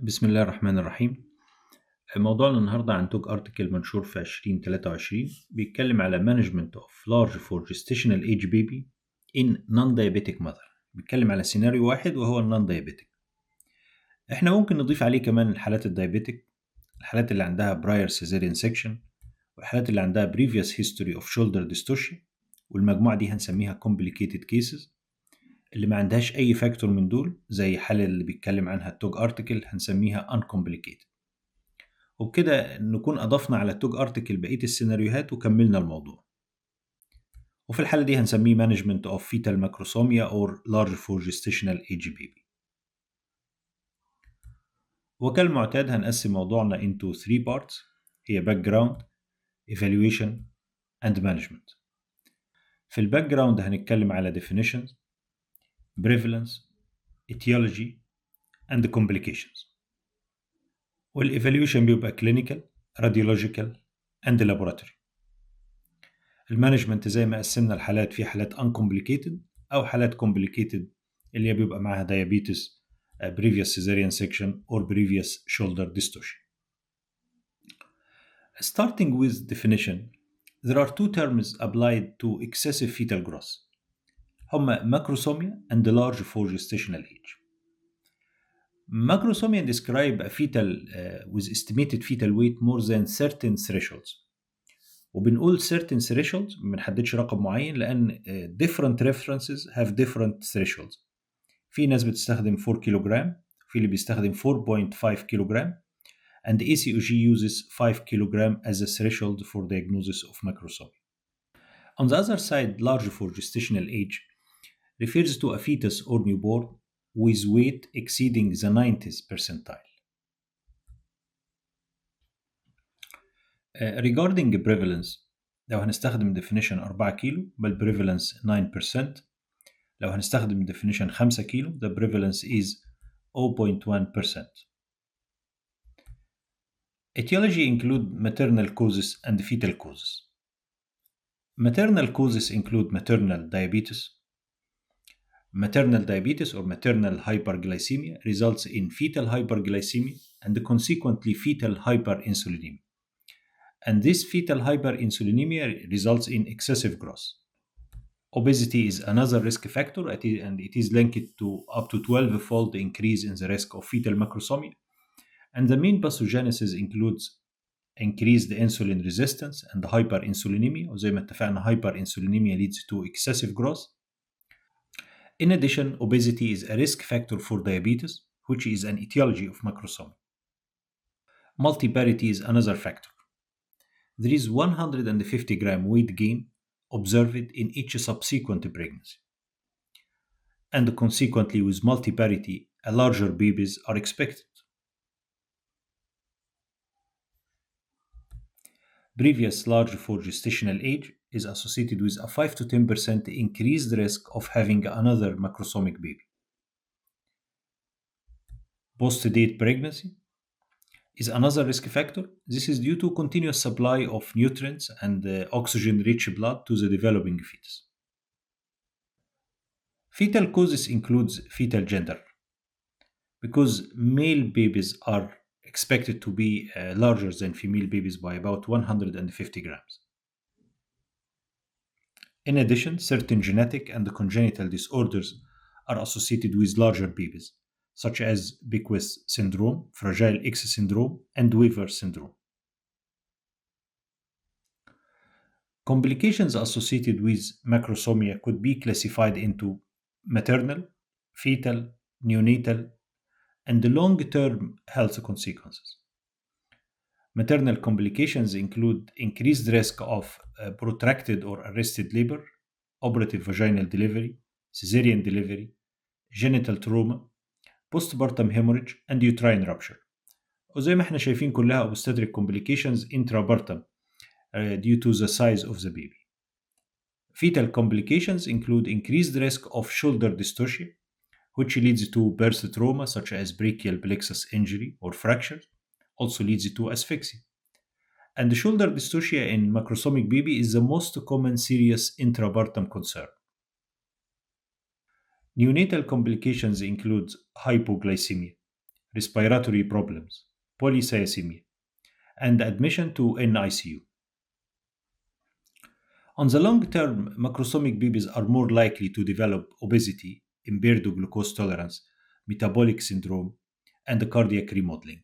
بسم الله الرحمن الرحيم. موضوعنا النهاردة عن توج ارتكل منشور في 2023 بيتكلم على management of large for gestational age baby in non-diabetic mother. بيتكلم على سيناريو واحد وهو non-diabetic. احنا ممكن نضيف عليه كمان الحالات الدايابيتك، الحالات اللي عندها prior cesarean section، والحالات اللي عندها previous history of shoulder dystocia، والمجموعة دي هنسميها complicated cases. اللي ما عندهاش أي فاكتور من دول زي حالة اللي بيتكلم عنها التوج ارتكل هنسميها uncomplicated. وبكده نكون أضفنا على التوج ارتكل بقية السيناريوهات وكملنا الموضوع. وفي الحالة دي هنسميه management of fetal macrosomia or large for gestational age baby. وكالمعتاد هنقسم موضوعنا into 3 parts هي background, evaluation and management. في الباك هنتكلم على definitions, prevalence, etiology and complications. والايفالويشن بيبقى clinical, radiological and laboratory. المانجمنت زي ما قسمنا الحالات في حالات uncomplicated أو حالات complicated اللي هي بيبقى معاها diabetes, previous cesarean section or previous shoulder dystocia. Starting with definition, there are two terms applied to excessive fetal growth. هما macrosomia and large for gestational age. Macrosomia describe a fetal with estimated fetal weight more than certain thresholds. وبنقول certain thresholds ما بنحددش رقم معين لأن different references have different thresholds. في ناس بتستخدم 4 كيلوغرام، في اللي بيستخدم 4.5 كيلوغرام and ACOG uses 5 kilogram as a threshold for diagnosis of macrosomia. On the other side, large for gestational age refers to a fetus or newborn with weight exceeding the 90th percentile. Regarding prevalence, لو هنستخدم definition 4 كيلو بل prevalence 9%. لو هنستخدم definition 5 كيلو the prevalence is 0.1%. Etiology include maternal causes and fetal causes. Maternal causes include maternal diabetes. Maternal diabetes or maternal hyperglycemia results in fetal hyperglycemia and consequently fetal hyperinsulinemia. And this fetal hyperinsulinemia results in excessive growth. Obesity is another risk factor and it is linked to up to 12-fold increase in the risk of fetal macrosomia. And the main pathogenesis includes increased insulin resistance and hyperinsulinemia. وزي ما اتفقنا hyperinsulinemia leads to excessive growth. In addition, obesity is a risk factor for diabetes, which is an etiology of macrosomia. Multiparity is another factor. There is 150 gram weight gain observed in each subsequent pregnancy. And consequently, with multiparity, larger babies are expected. Previous large for gestational age is associated with a 5 to 10% increased risk of having another macrosomic baby. Post-date pregnancy is another risk factor. This is due to continuous supply of nutrients and oxygen-rich blood to the developing fetus. Fetal causes includes fetal gender because male babies are expected to be larger than female babies by about 150 grams. In addition, certain genetic and congenital disorders are associated with larger babies, such as Beckwith syndrome, Fragile X syndrome, and Weaver syndrome. Complications associated with macrosomia could be classified into maternal, fetal, neonatal, and long-term health consequences. Maternal complications include increased risk of protracted or arrested labor, operative vaginal delivery, cesarean delivery, genital trauma, postpartum hemorrhage, and uterine rupture. وزي ما احنا شايفين كلها obstetric complications intrapartum due to the size of the baby. Fetal complications include increased risk of shoulder dystocia, which leads to birth trauma such as brachial plexus injury or fracture, also leads to asphyxia. And the shoulder dystocia in macrosomic baby is the most common serious intrapartum concern. Neonatal complications include hypoglycemia, respiratory problems, polycythemia, and admission to NICU. On the long term, macrosomic babies are more likely to develop obesity, impaired glucose tolerance, metabolic syndrome, and cardiac remodeling.